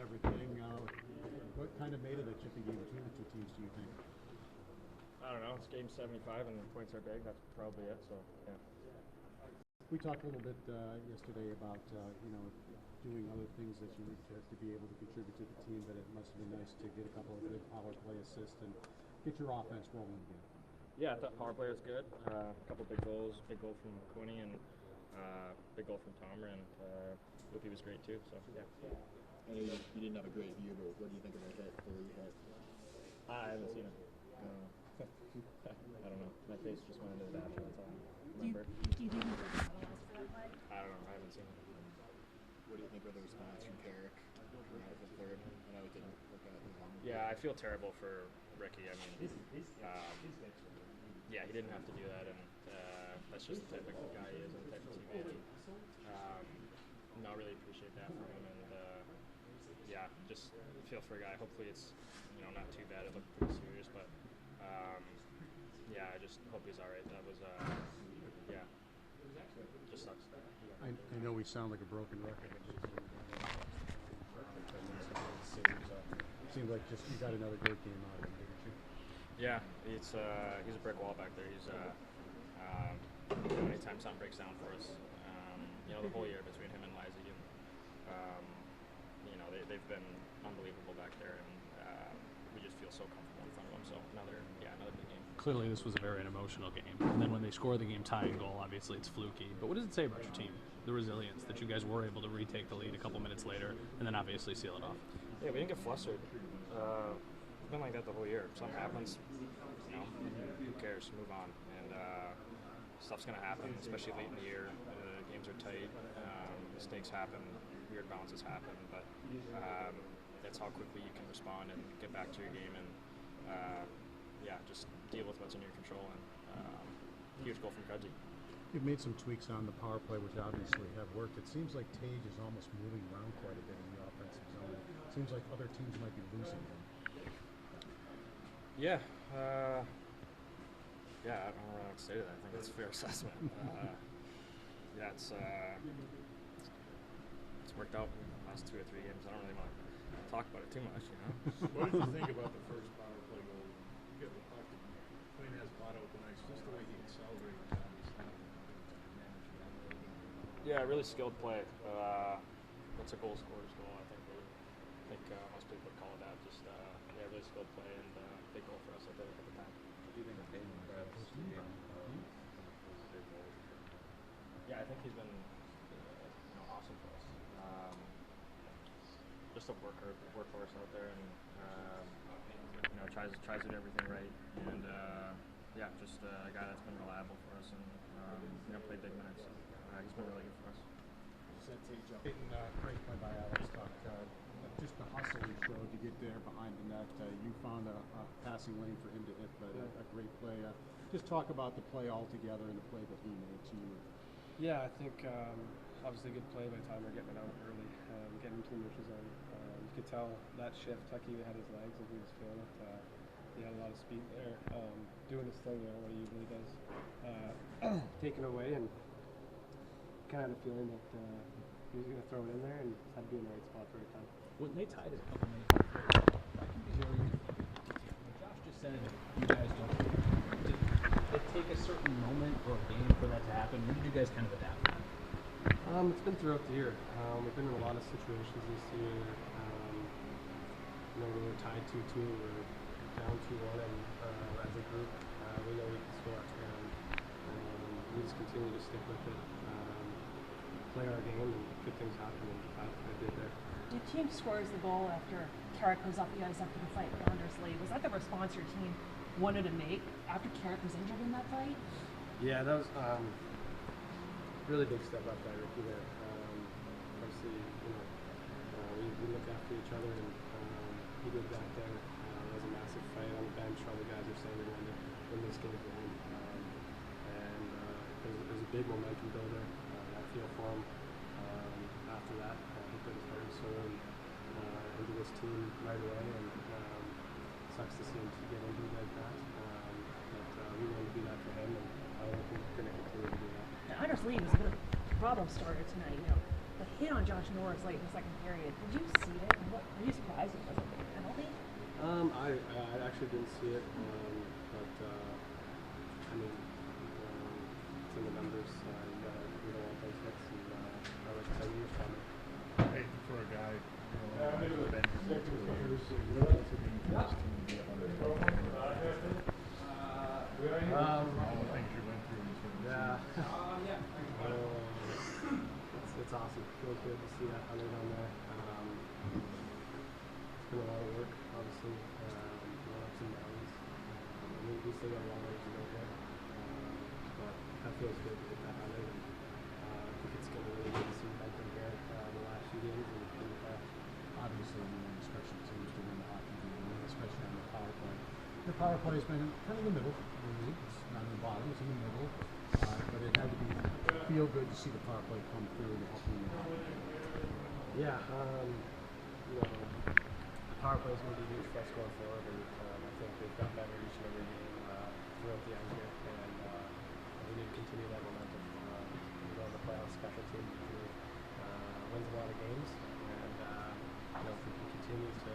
everything. What kind of made it a chippy game between the two teams, do you think? I don't know. It's game 75 and the points are big. That's probably it. So yeah. We talked a little bit yesterday about doing other things that you need to be able to contribute to the team, but it must have been nice to get a couple of good power play assists and get your offense rolling again. Yeah, I thought power play was good. A couple big goals. Big goal from Quinny and big goal from Tomer, and Luki was great too. So yeah. I know you didn't have a great view, but what do you think of the hit, the lead hit? I haven't seen it. I don't know. My face just went into the bathroom. That's all I remember. Do you think he was penalized for that play? I don't know. I haven't seen it. What do you think of the response from Carrick coming out for third? I know it didn't work out. Yeah, I feel terrible for Ricky. I mean, yeah, he didn't have to do that, and that's just the type of guy he is and the type of teammate. And I really appreciate that from him, and yeah, just feel for a guy. Hopefully it's not too bad. It looked pretty serious, but yeah, I just hope he's all right. That was yeah, just sucks. I know we sound like a broken record. Seems like just you got another great game out of him, didn't you? Yeah, he's a brick wall back there. He's anytime something breaks down for us, the whole year between him and Lizzie, and they've been unbelievable back there, and we just feel so comfortable in front of them. So another big game. Clearly, this was a very emotional game, and then when they score the game-tying goal, obviously it's fluky. But what does it say about your team, the resilience that you guys were able to retake the lead a couple minutes later, and then obviously seal it off? Yeah, we didn't get flustered. It's been like that the whole year. If something happens, who cares? Move on. And stuff's gonna happen, especially late in the year. Games are tight. Mistakes happen. Weird bounces happen. But that's how quickly you can respond and get back to your game and just deal with what's in your control. And huge goal from Krebs. You've made some tweaks on the power play, which obviously have worked. It seems like Tage is almost moving around quite a bit in the offensive zone. It seems like other teams might be losing him. Yeah. I don't know what to say to that. I think that's a fair assessment. Yeah, it's worked out in the last 2 or 3 games. I don't really want to talk about it too much, What did you think about the first power play goal? You get the puck, Peyton has a lot of open ice. Just the way he accelerated on his snap. Yeah, really skilled play. That's a goal scorer's goal. I think most people would call it that. Just really skilled play and big goal for us at the time. Do you think Peyton Krebs Yeah, I think he's been awesome for us. Just a workhorse out there, and tries to do everything right, and just a guy that's been reliable for us and played big minutes. He's been really good for us. Peyton, great play by Alex Tuck. Just the hustle he showed to get there behind the net. You found a passing lane for him to hit, but a great play. Just talk about the play altogether and the play that he made to you. Yeah, I think obviously good play by Tomer getting it out early, getting into the neutral zone. You could tell that shift, Tucky had his legs and he was feeling it. He had a lot of speed there, doing his thing, what he usually does. Taking away and kind of had a feeling that he was going to throw it in there and had to be in the right spot for the time. When they tied it a couple minutes before, I can be very Josh just said you guys don't. Did it take a certain moment or a game for that to happen? When did you guys kind of adapt to that? It's been throughout the year. We've been in a lot of situations this year. We were tied 2-2, we're down 2-1, and as a group, we know we can score. And we just continue to stick with it, play our game, and good things happen, and I did there. Your team scores the goal after Carrick goes off the ice after the fight with Anders Lee. Was that the response your team wanted to make after Carrick was injured in that fight? Yeah, that was really big step up by Ricky there. Obviously, we look after each other, and he did that there. It was a massive fight on the bench. All the guys are saying we wanted to win this game for him. And it was a big momentum builder. I feel for him. After that, he put his heart and soul into this team right away, and sucks to see him get injured like that. But we wanted to do that for him, and I think we're going to continue to do that. Now, Anders Lee was a bit of a problem starter tonight. The hit on Josh Norris late in the second period. Did you see it? And what I actually didn't see it, but I mean, it's in the numbers. We don't want those hits, and I like 10 years from it. Hey, for a guy, you know, been here for 2 years, to be first team to be on the all the things you went through. Yeah. It's awesome. Feels good to see that 100 on there. It's been a lot of work, obviously. A lot of ups and downs. We still got a long way to go there. But that feels good to hit that 100. And, I think it's going to be really good to see Peyton here the last few games. And Obviously, you want special teams to win the hockey game, especially on the power play. The power play has been kind of in the middle of the league. It's not in the bottom, it's in the middle. But it had to feel good to see the power play come through and help you. yeah, you know, the power play is going to be huge for us going forward. And I think they've got better each and every game throughout the end here. And we need to continue that momentum. You know, the playoff special teams usually wins a lot of games. And you know, if we can continue to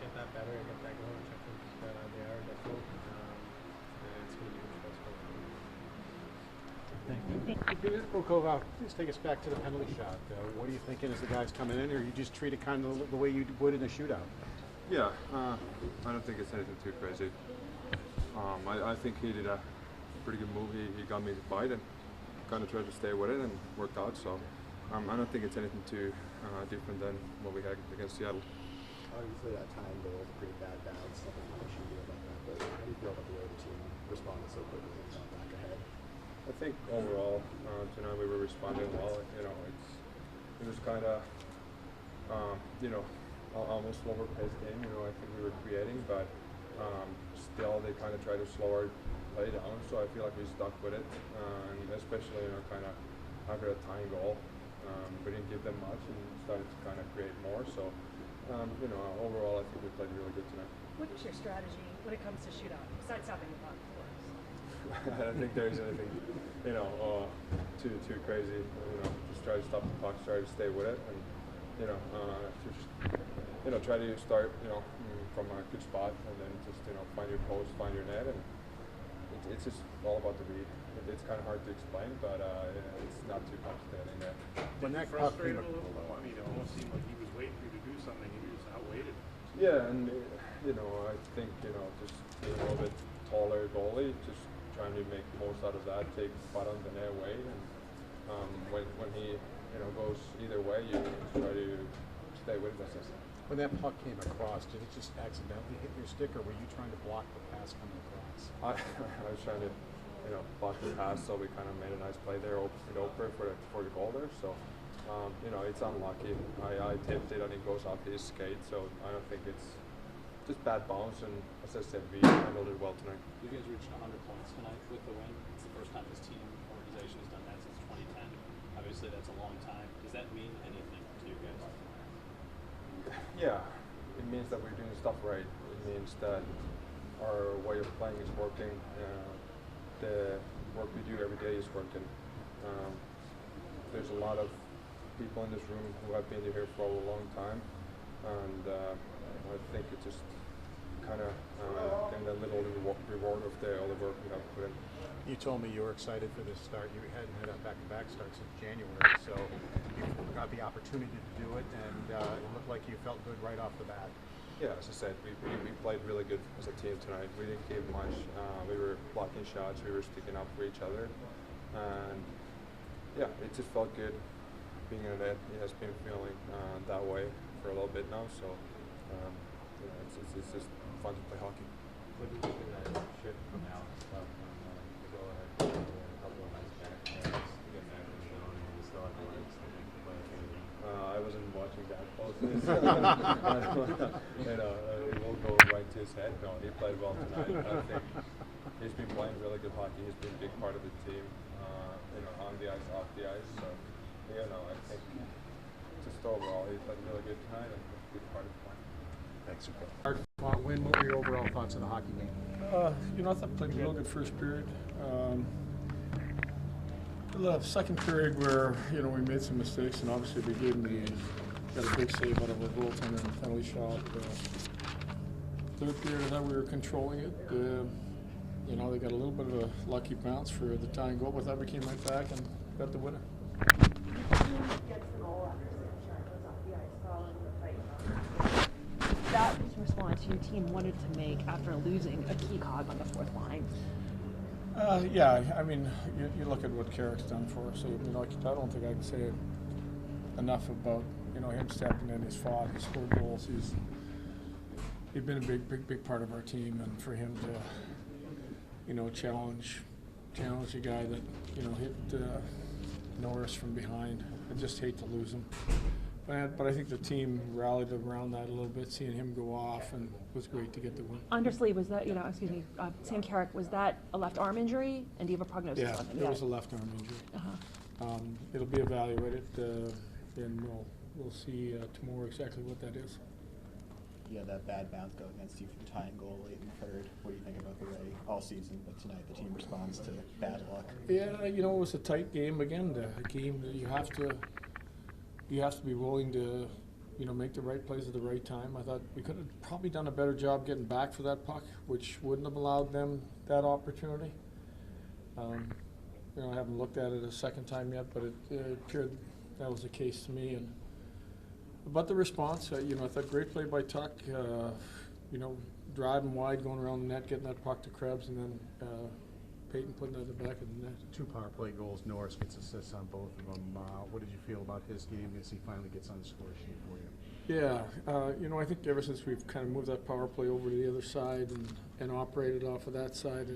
get that better and get that going, which I think they are definitely, it's going to be huge for us going forward. Thank you. Ukko, please take us back to the penalty shot. What are you thinking as the guys coming in, or you just treat it kind of the way you would in a shootout? Yeah, I don't think it's anything too crazy. I think he did a pretty good move. He got me to bite and kind of tried to stay with it and worked out. So I don't think it's anything too different than what we had against Seattle. Obviously, that time goal was a pretty bad bounce. Nothing much you do about that. But how do you feel about the way the team responded so quickly and got back ahead? I think overall tonight we were responding well. You know, it was kind of you know, almost slower paced game. You know, I think we were creating, but still they kind of tried to slow our play down. So I feel like we stuck with it, and especially you know, kind of after a tying goal, we didn't give them much and started to kind of create more. So you know, overall I think we played really good tonight. What is your strategy when it comes to shootout, besides stopping the puck, of course? I don't think there's anything, you know, too crazy. You know, just try to stop the puck, try to stay with it, and you know, just you know, try to start, you know, from a good spot, and then just you know, find your post, find your net, and it's just all about the read. It's kind of hard to explain, but it's not too complicated in there. When that puck Frustrated a little though. I mean, it almost seemed like he was waiting for you to do something, and you just outweighted. Yeah, and you know, I think you know, just being a little bit taller goalie, just trying to make most out of that, take spot on the net away, and when he you know goes either way, you just try to stay with it. When that puck came across, did it just accidentally hit your stick, or were you trying to block the pass coming across? I was trying to you know block the pass, so we kind of made a nice play there, open for the goal there. So you know, it's unlucky. I tipped it and it goes off his skate, so I don't think it's just bad bounce. And as I said, we handled it well tonight. You guys reached 100 points tonight with the win. It's the first time this team organization has done that since 2010. Obviously, that's a long time. Does that mean anything to you guys? Yeah, it means that we're doing stuff right. It means that our way of playing is working. The work we do every day is working. There's a lot of people in this room who have been here for a long time, and I think it just kind of getting a little reward of all the work we have put in. You told me you were excited for this start. You hadn't had a back-to-back start since January, so you got the opportunity to do it, and it looked like you felt good right off the bat. Yeah, as I said, we played really good as a team tonight. We didn't give much. We were blocking shots. We were sticking up for each other, and yeah, it just felt good being in the net. It has been feeling that way for a little bit now, so yeah, it's just fun to play hockey. What do you think of that shift from Alex from the go ahead to a couple of nice backhands to get back in the zone and you still have the legs to make the play? I wasn't watching that closely. You know, it will go right to his head. No, he played well tonight. I think he's been playing really good hockey. He's been a big part of the team, you know, on the ice, off the ice. So, you know, I think just overall he played really good tonight and a big part of the plan. Thanks, Ukko. Win, what were your overall thoughts of the hockey game? You know, I thought played a real good first period. The second period where, you know, we made some mistakes, and obviously we gave him got a big save out of a goaltender and penalty shot. Third period, I thought we were controlling it. You know, they got a little bit of a lucky bounce for the tying goal, but that we came right back and got the winner. That was a response your team wanted to make after losing a key cog on the fourth line. Yeah, I mean, you look at what Carrick's done for us. So, you know, I don't think I can say enough about, you know, him stepping in. He's fought, he's scored goals. He's been a big part of our team, and for him to, you know, challenge a guy that, you know, hit Norris from behind. I just hate to lose him. But I think the team rallied around that a little bit, seeing him go off, and it was great to get the win. Undersleeve, was that, Sam Carrick, was that a left arm injury? And do you have a prognosis Yeah, on him? it was a left arm injury. It'll be evaluated, and we'll see tomorrow exactly what that is. You had that bad bounce go against you for the tying goal late in the third. What do you think about the way all season, but tonight the team responds to bad luck? Yeah, you know, it was a tight game again. A game that you have to be willing to, you know, make the right plays at the right time. I thought we could have probably done a better job getting back for that puck, which wouldn't have allowed them that opportunity. You know, I haven't looked at it a second time yet, but it appeared that was the case to me. And but the response, you know, I thought great play by Tuck. You know, driving wide, going around the net, getting that puck to Krebs, and then Peyton putting it at the back of the net. 2 power play goals. Norris gets assists on both of them. What did you feel about his game as he finally gets on the score sheet for you? Yeah, you know, I think ever since we've kind of moved that power play over to the other side and operated off of that side,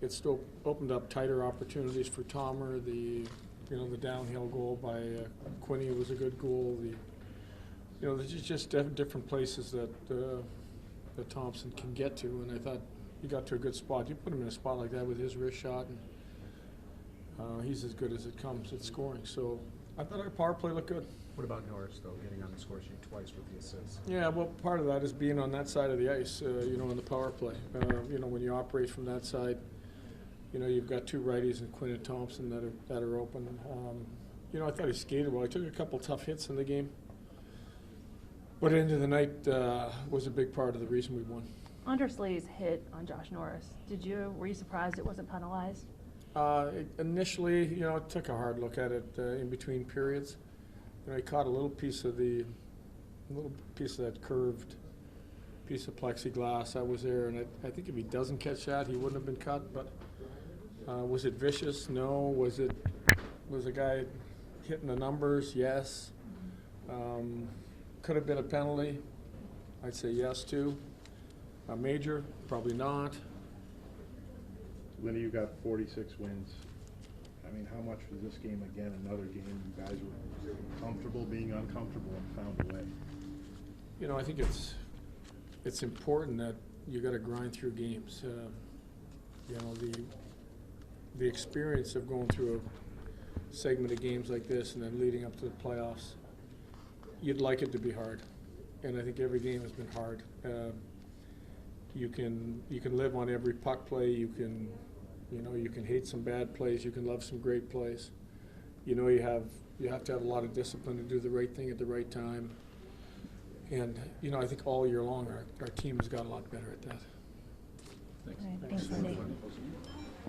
it's still opened up tighter opportunities for Tomer. The downhill goal by Quinney was a good goal. You know, there's just different places that Thompson can get to, and I thought he got to a good spot. You put him in a spot like that with his wrist shot, and he's as good as it comes at scoring. So I thought our power play looked good. What about Norris, though, getting on the score sheet twice with the assists? Yeah, well, part of that is being on that side of the ice, you know, in the power play. You know, when you operate from that side, you know, you've got 2 righties and Quinn and Thompson that are open. You know, I thought he skated well. He took a couple tough hits in the game. But end of the night was a big part of the reason we won. Undersleeve's hit on Josh Norris. Were you surprised it wasn't penalized? Initially, you know, I took a hard look at it in between periods. You know, he caught a little piece of that curved piece of plexiglass that was there, and I think if he doesn't catch that, he wouldn't have been cut. But was it vicious? No. Was the guy hitting the numbers? Yes. Could have been a penalty. I'd say yes too. A major? Probably not. Lindy, you got 46 wins. I mean, how much was this game again? Another game you guys were comfortable being uncomfortable and found a way. You know, I think it's important that you got to grind through games. You know, the experience of going through a segment of games like this and then leading up to the playoffs, you'd like it to be hard, and I think every game has been hard. You can live on every puck play. You can hate some bad plays. You can love some great plays. You know, you have to have a lot of discipline to do the right thing at the right time. And you know, I think all year long our team has got a lot better at that. Thanks, Lindy.